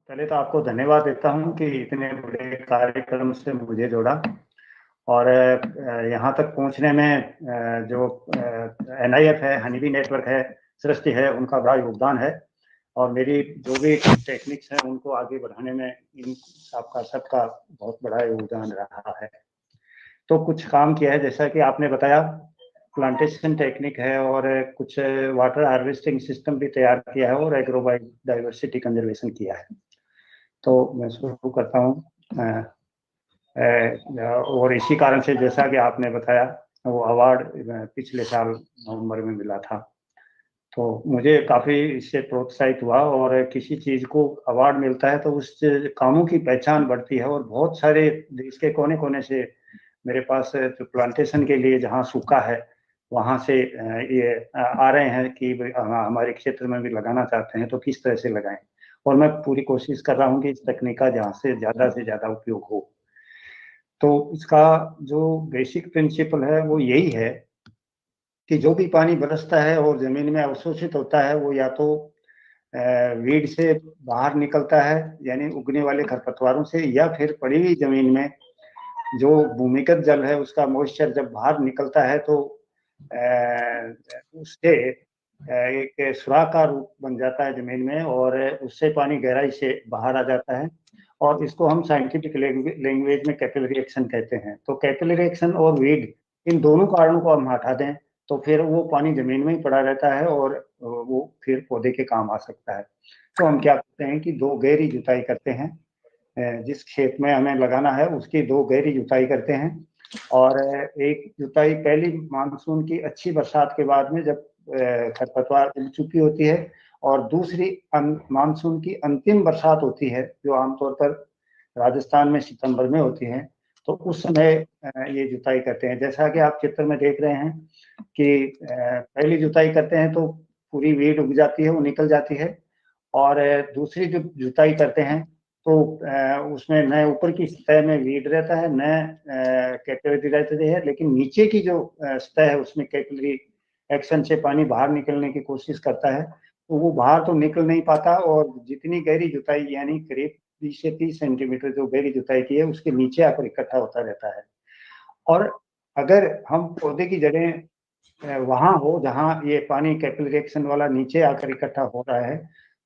पहले तो आपको धन्यवाद देता हूँ कि इतने बड़े कार्यक्रम से मुझे जोड़ा और यहाँ तक पहुँचने में जो एनआईएफ है, हनीबी नेटवर्क है, सृष्टि है, उनका बड़ा योगदान है और मेरी जो भी टेक्निक्स हैं उनको आगे बढ़ाने में इन आपका सबका बहुत बड़ा योगदान रहा है। तो कुछ काम किया है जैसा कि आपने बताया, प्लांटेशन टेक्निक है और कुछ वाटर हार्वेस्टिंग सिस्टम भी तैयार किया है और एग्रो बायोडाइवर्सिटी कंजर्वेशन किया है। तो मैं शुरू करता हूँ और इसी कारण से जैसा कि आपने बताया वो अवार्ड पिछले साल नवंबर में मिला था, तो मुझे काफ़ी इससे प्रोत्साहित हुआ और किसी चीज़ को अवार्ड मिलता है तो उस कामों की पहचान बढ़ती है और बहुत सारे देश के कोने कोने से मेरे पास जो प्लांटेशन के लिए जहाँ सूखा है वहाँ से ये आ रहे हैं कि हमारे क्षेत्र में भी लगाना चाहते हैं तो किस तरह से लगाएं, और मैं पूरी कोशिश कर रहा हूँ कि इस तकनीक का जहाँ से ज़्यादा उपयोग हो। तो इसका जो बेसिक प्रिंसिपल है वो यही है कि जो भी पानी बरसता है और जमीन में अवशोषित होता है वो या तो वीड से बाहर निकलता है यानी उगने वाले खरपतवारों से, या फिर पड़ी हुई जमीन में जो भूमिगत जल है उसका मॉइस्चर जब बाहर निकलता है तो उससे एक सुराख का रूप बन जाता है जमीन में और उससे पानी गहराई से बाहर आ जाता है और इसको हम साइंटिफिक लैंग्वेज में कैपिलरी एक्शन कहते हैं। तो कैपिलरी एक्शन और वीड, इन दोनों कारणों को हम हटा दें तो फिर वो पानी जमीन में ही पड़ा रहता है और वो फिर पौधे के काम आ सकता है। तो हम क्या करते हैं कि दो गहरी जुताई करते हैं, जिस खेत में हमें लगाना है उसकी दो गहरी जुताई करते हैं और एक जुताई पहली मानसून की अच्छी बरसात के बाद में जब खरपतवार उग चुकी होती है, और दूसरी मानसून की अंतिम बरसात होती है जो आमतौर पर राजस्थान में सितंबर में होती है, तो उस समय ये जुताई करते हैं। जैसा कि आप चित्र में देख रहे हैं कि पहली जुताई करते हैं तो पूरी वीड उग जाती है, वो निकल जाती है, और दूसरी जो जुताई करते हैं तो उसमें न ऊपर की सतह में वीड रहता है न कैपिलरी रहती है, लेकिन नीचे की जो सतह है उसमें कैपिलरी एक्शन से पानी बाहर निकलने की कोशिश करता है, तो वो बाहर तो निकल नहीं पाता और जितनी गहरी जुताई यानी करीब 20 से 30 सेंटीमीटर जो गहरी जुताई की है उसके नीचे आकर इकट्ठा होता रहता है। और अगर हम पौधे की जड़ें वहां हो जहां ये पानी कैपिलरी एक्शन वाला नीचे आकर इकट्ठा हो रहा है,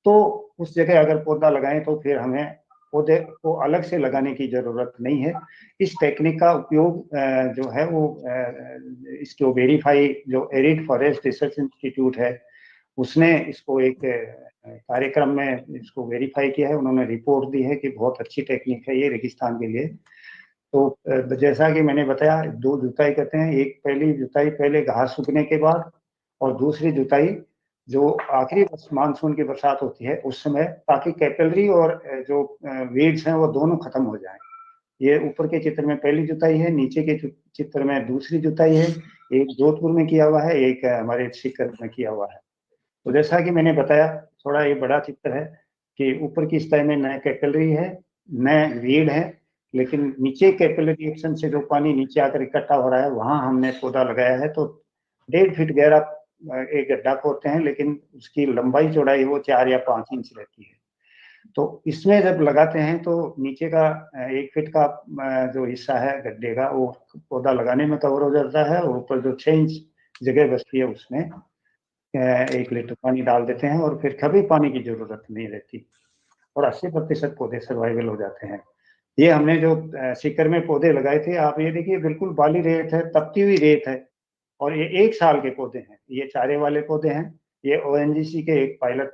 तो उस जगह अगर पौधा लगाएं तो फिर हमें पौधे को अलग से लगाने की जरूरत नहीं है। इस टेक्निक का उपयोग जो है वो इसको वेरीफाई जो एरिड फॉरेस्ट रिसर्च इंस्टीट्यूट है उसने इसको एक कार्यक्रम में इसको वेरीफाई किया है, उन्होंने रिपोर्ट दी है कि बहुत अच्छी टेक्निक है ये रेगिस्तान के लिए। तो जैसा कि मैंने बताया दो जुताई करते हैं, एक पहली जुताई पहले घास सूखने के बाद और दूसरी जुताई जो आखिरी मानसून की बरसात होती है उस समय, ताकि कैपिलरी और जो वीड्स हैं वो दोनों खत्म हो जाएं। ये ऊपर के चित्र में पहली जुताई है, नीचे के चित्र में दूसरी जुताई है। एक जोधपुर में किया हुआ है, एक हमारे सीकर में किया हुआ है। तो जैसा कि मैंने बताया, थोड़ा ये बड़ा चित्र है कि ऊपर की सतह में न कैपिलरी है न वीड है, लेकिन नीचे कैपिलरी एक्शन से जो पानी नीचे आकर इकट्ठा हो रहा है वहां हमने पौधा लगाया है। तो 1.5 फीट गहरा एक गड्ढा खोदते हैं, लेकिन उसकी लंबाई चौड़ाई वो 4 या 5 इंच रहती है। तो इसमें जब लगाते हैं तो नीचे का 1 फीट का जो हिस्सा है गड्ढे का वो पौधा लगाने में कवर हो जाता है, और ऊपर जो 6 इंच जगह बचती है उसमें 1 लीटर पानी डाल देते हैं और फिर कभी पानी की जरूरत नहीं रहती और 80% पौधे सर्वाइवल हो जाते हैं। ये हमने जो सीकर में पौधे लगाए थे, आप ये देखिए बिल्कुल बाली रेत है, तपती हुई रेत है, और ये 1 साल के पौधे हैं, ये चारे वाले पौधे हैं। ये ओएनजीसी के एक पायलट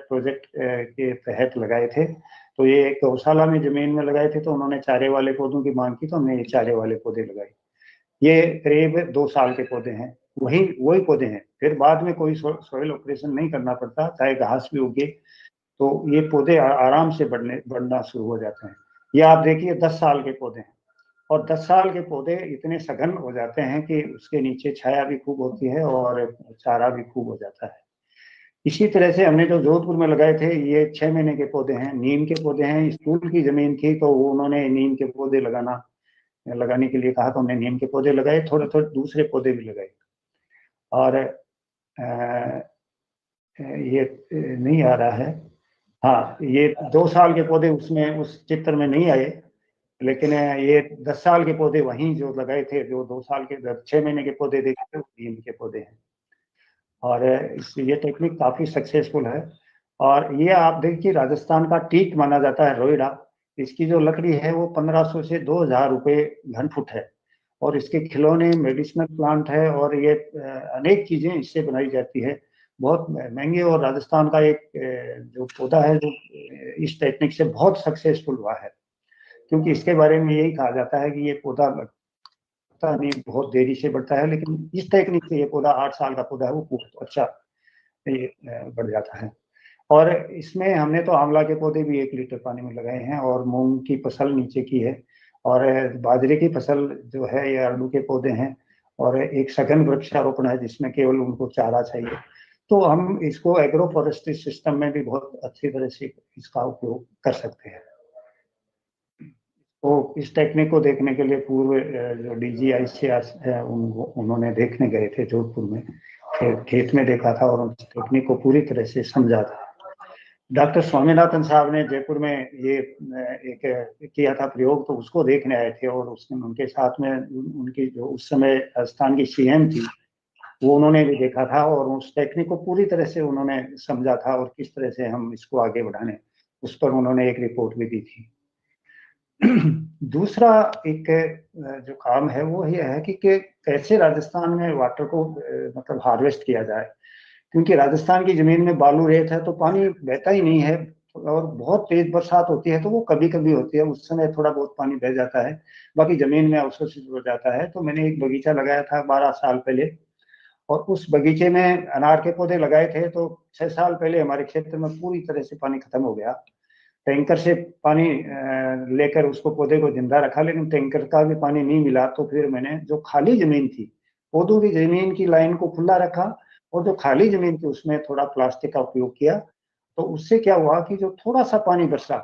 प्रोजेक्ट के तहत लगाए थे। तो ये एक गौशाला में जमीन में लगाए थे, तो उन्होंने चारे वाले पौधों की मांग की तो हमने ये चारे वाले पौधे लगाए। ये करीब 2 साल के पौधे हैं, वही पौधे हैं, फिर बाद में कोई सॉइल ऑपरेशन नहीं करना पड़ता, चाहे घास भी उगे तो ये पौधे आराम से बढ़ना शुरू हो जाते हैं। ये आप देखिए 10 साल के पौधे हैं, और 10 साल के पौधे इतने सघन हो जाते हैं कि उसके नीचे छाया भी खूब होती है और चारा भी खूब हो जाता है। इसी तरह से हमने जो जोधपुर में लगाए थे ये 6 महीने के पौधे हैं, नीम के पौधे हैं। स्कूल की जमीन थी तो उन्होंने नीम के पौधे लगाने के लिए कहा, तो हमने नीम के पौधे लगाए, थोड़े थोड़े दूसरे पौधे भी लगाए। और ये नहीं आ रहा है, हाँ, ये 2 साल के पौधे उसमें उस चित्र में नहीं आए, लेकिन ये 10 साल के पौधे वहीं जो लगाए थे, जो 2 साल के 6 महीने के पौधे देखे थे, वो इनके पौधे हैं। और ये टेक्निक काफी सक्सेसफुल है। और ये आप देखिए, राजस्थान का टीक माना जाता है रोइडा। इसकी जो लकड़ी है वो 1500 से 2000 रुपये घन फुट है। और इसके खिलौने, मेडिसिनल प्लांट है, और ये अनेक चीजें इससे बनाई जाती है, बहुत महंगे। और राजस्थान का एक जो पौधा है, जो इस टेक्निक से बहुत सक्सेसफुल हुआ है, क्योंकि इसके बारे में यही कहा जाता है कि ये पौधा लगता नहीं, बहुत देरी से बढ़ता है, लेकिन इस टेक्निक से ये पौधा 8 साल का पौधा है, वो बहुत अच्छा ये बढ़ जाता है। और इसमें हमने तो आंवला के पौधे भी 1 लीटर पानी में लगाए हैं, और मूंग की फसल नीचे की है, और बाजरे की फसल जो है, ये आलू के पौधे हैं, और एक सघन वृक्षारोपण है जिसमें केवल उनको चारा चाहिए। तो हम इसको एग्रो फॉरेस्ट्री सिस्टम में भी बहुत अच्छी तरह से इसका उपयोग कर सकते हैं। तो इस टेक्निक को देखने के लिए पूर्व जो DGICAR है, उन्होंने देखने गए थे जोधपुर में, खेत में देखा था, और उस टेक्निक को पूरी तरह से समझा था। डॉक्टर स्वामीनाथन साहब ने जयपुर में ये एक किया था प्रयोग, तो उसको देखने आए थे, और उसने उनके साथ में उनकी जो उस समय राजस्थान की CM थी, वो उन्होंने भी देखा था, और उस टेक्निक को पूरी तरह से उन्होंने समझा था, और किस तरह से हम इसको आगे बढ़ाने, उस पर उन्होंने एक रिपोर्ट भी दी थी। दूसरा एक जो काम है वो ये है कि कैसे राजस्थान में वाटर को मतलब हार्वेस्ट किया जाए, क्योंकि राजस्थान की जमीन में बालू रेत है, तो पानी बहता ही नहीं है, और बहुत तेज बरसात होती है तो वो कभी कभी होती है, उस समय थोड़ा बहुत पानी बह जाता है, बाकी जमीन में अवशोषित हो जाता है। तो मैंने एक बगीचा लगाया था 12 साल पहले, और उस बगीचे में अनार के पौधे लगाए थे, तो 6 साल पहले हमारे क्षेत्र में पूरी तरह से पानी खत्म हो गया। टैंकर से पानी लेकर उसको पौधे को जिंदा रखा, लेकिन टैंकर का भी पानी नहीं मिला। तो फिर मैंने जो खाली जमीन थी, पौधों की जमीन की लाइन को खुला रखा, और जो खाली जमीन थी उसमें थोड़ा प्लास्टिक का उपयोग किया। तो उससे क्या हुआ कि जो थोड़ा सा पानी बरसा,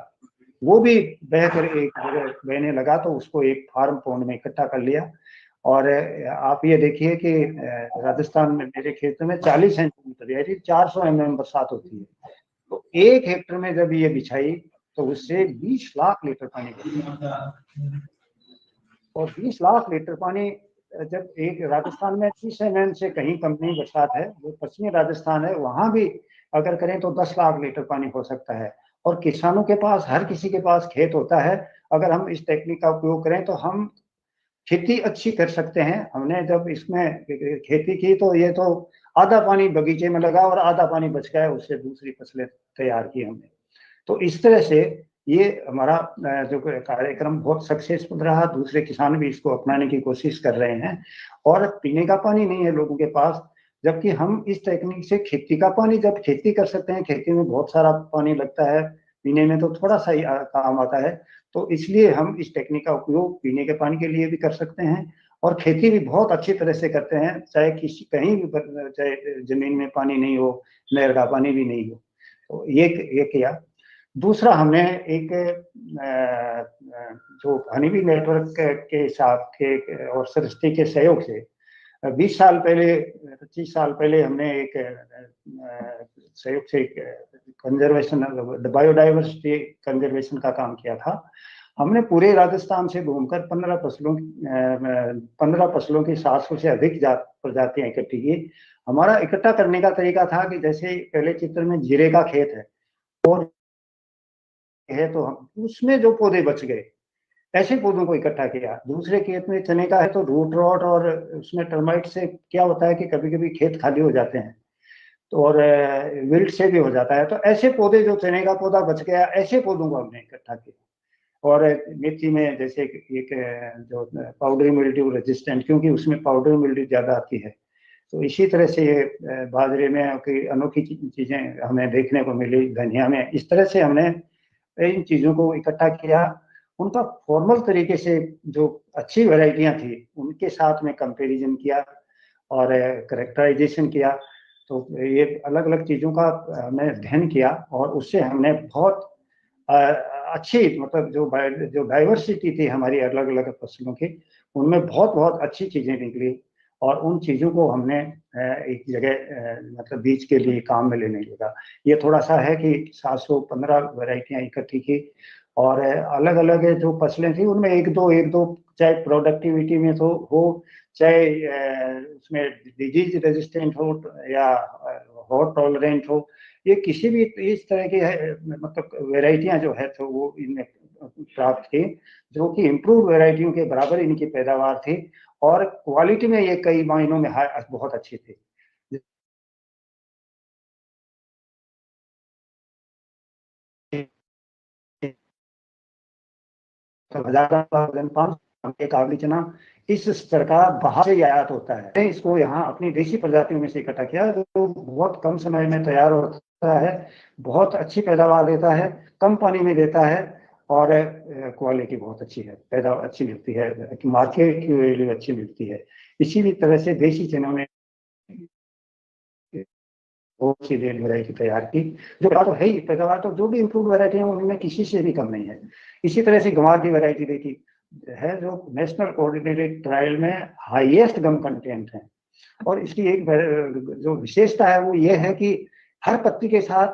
वो भी बहकर एक जगह बहने लगा, तो उसको एक फार्म पॉन्ड में इकट्ठा कर लिया। और आप ये देखिए कि राजस्थान में मेरे क्षेत्र में 40 सेंटीमीटर यानी 400 mm बरसात होती है। तो 1 हेक्टर में जब ये बिछाई, तो उससे 20 लाख लीटर पानी बचा। और 20 लाख लीटर पानी, जब एक राजस्थान में 30 mm से कहीं कम नहीं बरसात है, जो पश्चिमी राजस्थान है वहां भी अगर करें तो 10 लाख लीटर पानी हो सकता है। और किसानों के पास, हर किसी के पास खेत होता है, अगर हम इस टेक्निक का उपयोग करें तो हम खेती अच्छी कर सकते हैं। हमने जब इसमें खेती की, तो ये तो आधा पानी बगीचे में लगा और आधा पानी बच गया, उससे दूसरी फसलें तैयार की हमने। तो इस तरह से ये हमारा जो कार्यक्रम बहुत सक्सेसफुल रहा, दूसरे किसान भी इसको अपनाने की कोशिश कर रहे हैं। और पीने का पानी नहीं है लोगों के पास, जबकि हम इस टेक्निक से खेती का पानी जब खेती कर सकते हैं, खेती में बहुत सारा पानी लगता है, पीने में तो थोड़ा सा ही काम आता है। तो इसलिए हम इस टेक्निक का उपयोग पीने के पानी के लिए भी कर सकते हैं, और खेती भी बहुत अच्छी तरह से करते हैं, चाहे किसी कहीं भी, चाहे जमीन में पानी नहीं हो, नहर का पानी भी नहीं हो। तो ये किया। दूसरा, हमने एक जो हनीबी नेटवर्क के साथ के और सृष्टि के सहयोग से 20 साल पहले, 25 साल पहले हमने एक सहयोग से कंजर्वेशन, बायोडाइवर्सिटी कंजर्वेशन का काम किया था। हमने पूरे राजस्थान से घूमकर 15 फसलों की 700 से अधिक प्रजातियां इकट्ठी की। हमारा इकट्ठा करने का तरीका था कि जैसे पहले चित्र में जीरे का खेत है, और है तो हम उसमें जो पौधे बच गए, ऐसे पौधों को इकट्ठा किया। दूसरे खेत में चने का है, तो रूट रॉट और उसमें टर्माइट से क्या होता है कि कभी कभी खेत खाली हो जाते हैं, तो और विल्ट से भी हो जाता है। तो ऐसे पौधे, जो चने का पौधा बच गया, ऐसे पौधों को हमने इकट्ठा किया। और मिर्ची में जैसे एक जो पाउडरी मिल्ड्यू रेजिस्टेंट, क्योंकि उसमें पाउडरी मिल्ड्यू ज्यादा आती है, तो इसी तरह से ये बाजरे में कोई अनोखी चीजें हमें देखने को मिली, धनिया में। इस तरह से हमने इन चीजों को इकट्ठा किया, उनका फॉर्मल तरीके से जो अच्छी वैरायटियां थी उनके साथ में कंपैरिजन किया, और करेक्टराइजेशन किया। तो ये अलग अलग चीजों का हमने अध्ययन किया, और उससे हमने बहुत अच्छी, मतलब जो डाइवर्सिटी थी हमारी अलग अलग फसलों की, उनमें बहुत बहुत अच्छी चीजें निकली। और उन चीज़ों को हमने एक जगह मतलब बीज के लिए काम में लेने लगा। ये थोड़ा सा है कि 715 वैरायटियाँ इकट्ठी की और अलग अलग जो फसलें थी उनमें एक दो चाहे प्रोडक्टिविटी में तो हो, चाहे उसमें डिजीज रेजिस्टेंट हो या हॉट टॉलरेंट हो, ये किसी भी इस तरह की है मतलब वैरायटियां जो है तो वो इनमें प्राप्त की, जो कि इम्प्रूव वैरायटियों के बराबर इनकी पैदावार थी और क्वालिटी में ये कई मायनों में बहुत अच्छी थी। तो 1500 काबुली चना इस स्तर का बाहर से आयात होता है। इसको यहाँ अपनी देशी प्रजातियों में से इकट्ठा किया तो बहुत कम समय में तैयार होता है, बहुत अच्छी पैदावार देता है, कम पानी में देता है और क्वालिटी बहुत अच्छी है, पैदावार अच्छी मिलती है, मार्केट की वैल्यू अच्छी मिलती है। इसी भी तरह से देशी चनों में बहुत सी रेड वैरायटी तैयार की, जो तो है ही पैदावार, तो जो भी इम्प्रूव वैरायटी है उनमें किसी से भी कम नहीं है। इसी तरह से गंवार की वैरायटी देखी है जो नेशनल कोऑर्डिनेटेड ट्रायल में हाईएस्ट गम कंटेंट है और इसकी एक जो विशेषता है वो ये है कि हर पत्ती के साथ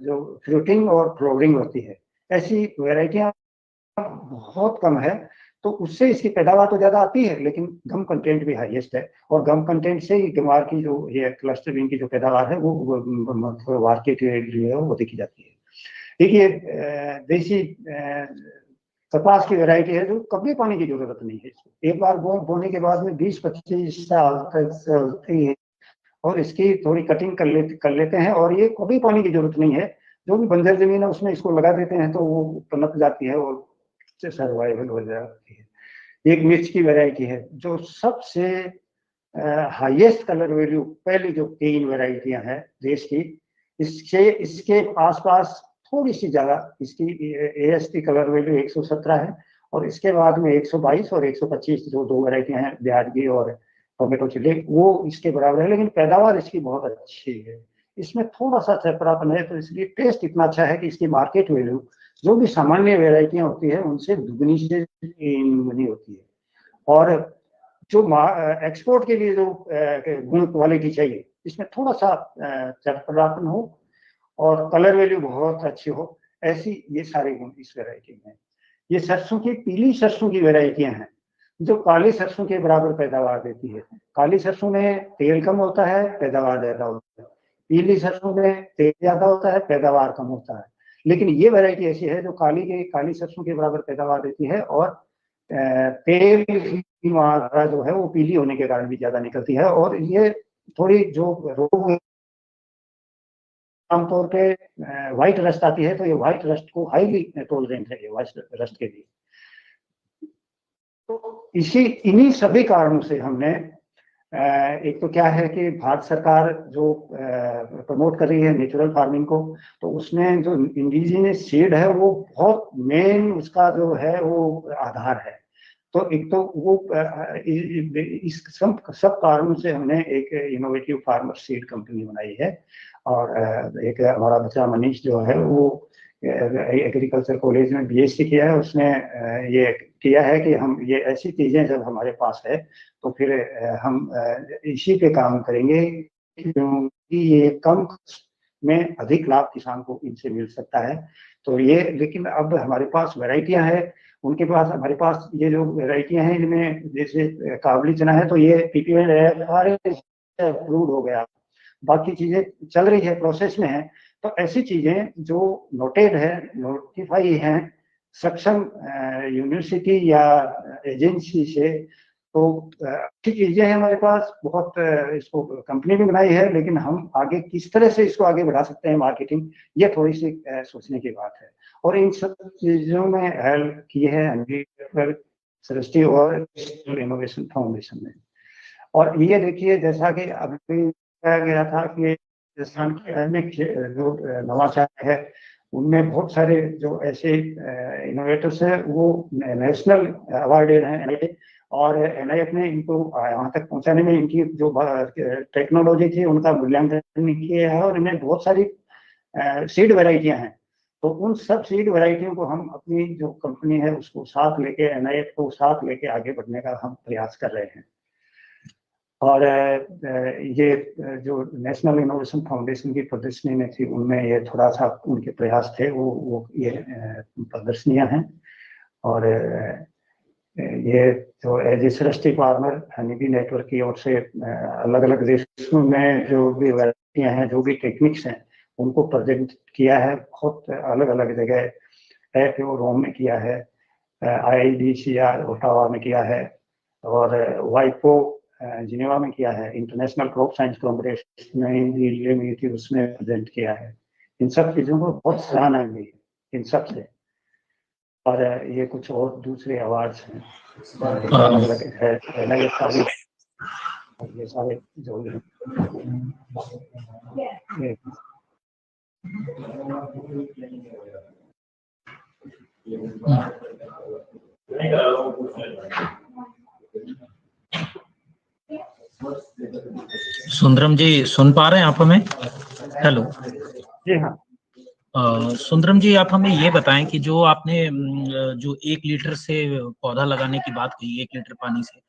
जो फ्रूटिंग और फ्लोरिंग होती है, ऐसी वैरायटियां बहुत कम है। तो उससे इसकी पैदावार तो ज्यादा आती है लेकिन गम कंटेंट भी हाईएस्ट है और गम कंटेंट से ही गंवार की जो ये क्लस्टर बीन की जो पैदावार है वो मार्केट जो है वो देखी जाती है। देखिए देसी कपास की वैरायटी है जो कभी पानी की जरूरत नहीं है, इसको एक बार बोने के बाद में 20-25 साल तक चलती है और इसकी थोड़ी कटिंग कर लेते हैं और ये कभी पानी की जरूरत नहीं है। जो भी बंजर जमीन है उसमें इसको लगा देते हैं तो वो पनप जाती है और सर्वाइवल हो जाती है। एक मिर्च की वैरायटी है जो सबसे हाईएस्ट कलर वैल्यू, पहली जो 3 वैरायटियां हैं देश की, इसके इसके आसपास थोड़ी सी ज्यादा इसकी एएसटी कलर वैल्यू 117 है और इसके बाद में 122 और 125 जो 2 वैरायटियां हैं बिहारगी और टोमेटो चिल्ली, वो इसके बराबर है, लेकिन पैदावार इसकी बहुत अच्छी है। इसमें थोड़ा सा चरपरापन है तो इसलिए टेस्ट इतना अच्छा है कि इसकी मार्केट वैल्यू जो भी सामान्य वैरायटियां होती है उनसे दुगनी से दुगनी होती है। और जो एक्सपोर्ट के लिए जो गुण क्वालिटी चाहिए इसमें थोड़ा सा चरपरापन हो और कलर वैल्यू बहुत अच्छी हो, ऐसी ये सारे गुण इस वैरायटी में। ये सरसों की पीली सरसों की वैरायटियां हैं जो काली सरसों के बराबर पैदावार देती है। काली सरसों में तेल कम होता है, पैदावार ज्यादा होता है, पीली सरसों में तेल ज्यादा होता है, पैदावार कम होता है। लेकिन ये वैरायटी ऐसी है जो काली सरसों के बराबर पैदावार देती है और तेल की मात्रा जो है वो पीली होने के कारण भी ज्यादा निकलती है। और ये थोड़ी जो रोग आमतौर पे व्हाइट रस्ट आती है तो ये व्हाइट रस्ट को हाईली टॉलरेंट है ये व्हाइट रस्ट के लिए। तो इन्हीं सभी कारणों से हमने एक तो क्या है कि भारत सरकार जो प्रमोट कर रही है नेचुरल फार्मिंग को, तो उसमें जो इंडिजिनियस सीड है वो बहुत मेन उसका जो है वो आधार है। तो एक तो वो इस सब कारणों से हमने एक इनोवेटिव फार्मर सीड कंपनी बनाई है और एक हमारा बच्चा मनीष जो है वो एग्रीकल्चर कॉलेज में बीएससी किया है, उसने ये किया है कि हम ये ऐसी चीजें जब हमारे पास है तो फिर हम इसी पे काम करेंगे क्योंकि ये कम में अधिक लाभ किसान को इनसे मिल सकता है। तो ये लेकिन अब हमारे पास वैरायटियां हैं, उनके पास हमारे पास ये जो वैरायटियां हैं इनमें जैसे काबुली चना है तो ये पीपीएल अप्रूव्ड हो गया, बाकी चीजें चल रही है प्रोसेस में है। तो ऐसी चीजें जो नोटेड है, नोटिफाई है सक्षम यूनिवर्सिटी या एजेंसी से, तो अच्छी चीजें हैं हमारे पास बहुत। इसको कंपनी भी बनाई है लेकिन हम आगे किस तरह से इसको आगे बढ़ा सकते हैं मार्केटिंग, ये थोड़ी सी सोचने की बात है। और इन सब चीजों में हेल्प की है अंबेडकर सृष्टि और इनोवेशन फाउंडेशन ने। और ये देखिए जैसा कि अभी कहा गया था कि राजस्थान के अन्य जो नवाचार है उनमें बहुत सारे जो ऐसे इनोवेटर्स हैं वो नेशनल अवार्डेड हैं और एनआईएफ ने इनको यहाँ तक पहुंचाने में इनकी जो टेक्नोलॉजी थी उनका मूल्यांकन किया है और इनमें बहुत सारी सीड वैरायटियां हैं। तो उन सब सीड वैरायटियों को हम अपनी जो कंपनी है उसको साथ लेके एनआईएफ को साथ लेके आगे बढ़ने का हम प्रयास कर रहे हैं। और ये जो नेशनल इनोवेशन फाउंडेशन की प्रदर्शनी में थी, उनमें ये थोड़ा सा उनके प्रयास थे, वो ये प्रदर्शनियां हैं। और ये जो as a Srishti farmer honey bee network की ओर से अलग अलग देशों में जो भी वैरायटियां हैं, जो भी टेक्निक्स हैं, उनको प्रेजेंट किया है। बहुत अलग अलग जगह FAO रोम में किया है, IDCR ओटावा में किया है, और वाइपो जिनेवा में किया है, इंटरनेशनल क्रॉप साइंस कॉम्पिटिशन में दिल्ली में थी, उसमें प्रेजेंट किया है। इन सब चीज़ों को बहुत सराहना मिली है इन सब से। और ये कुछ और दूसरे अवार्ड्स हैं, अलग अलग है, ये सारे जो हैं सुंदरम जी, सुन पा रहे हैं आप हमें? हेलो जी हाँ। सुंदरम जी, आप हमें ये बताएं कि जो आपने जो 1 लीटर से पौधा लगाने की बात कही, 1 लीटर पानी से,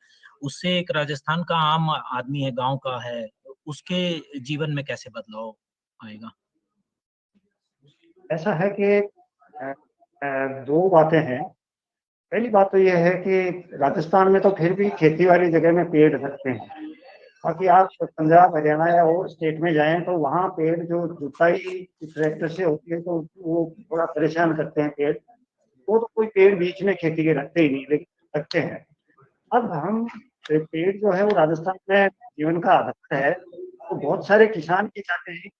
उससे एक राजस्थान का आम आदमी है, गांव का है, उसके जीवन में कैसे बदलाव आएगा? ऐसा है कि दो बातें हैं। पहली बात तो यह है कि राजस्थान में तो फिर भी खेती वाली जगह में पेड़ रखते हैं, बाकी आप पंजाब हरियाणा या और स्टेट में जाएं तो वहाँ पेड़ जो जुताई ट्रैक्टर से होती है तो वो थोड़ा परेशान करते हैं पेड़। वो तो कोई पेड़ बीच में खेती के रखते ही नहीं, लेकिन रखते हैं। अब हम पेड़ जो है वो राजस्थान में जीवन का आधार है, तो बहुत सारे किसान ये चाहते हैं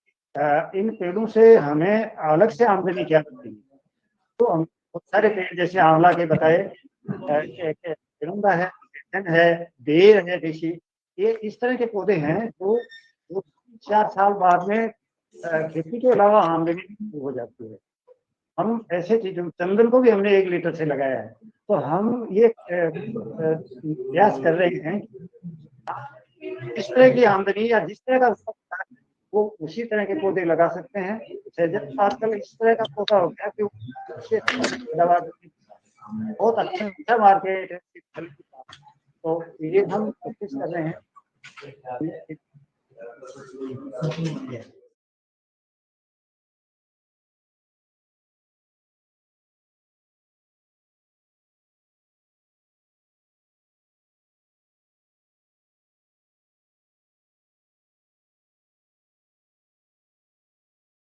इन पेड़ों से हमें अलग से आमदनी क्या करती है। तो हम बहुत सारे पेड़ जैसे आंवला के बताए, है, बेर है देशी, ये इस तरह के पौधे हैं जो 4 साल बाद में खेती के अलावा आमदनी भी हो जाती है। हम ऐसे चीजों, चंदन को भी हमने 1 लीटर से लगाया है। तो हम ये प्रयास कर रहे हैं इस तरह की आमदनी या जिस तरह का वो उसी तरह के पौधे लगा सकते हैं। आजकल इस तरह का पौधा हो गया कि बहुत अच्छा मार्केट है, तो ये हम कोशिश कर रहे हैं।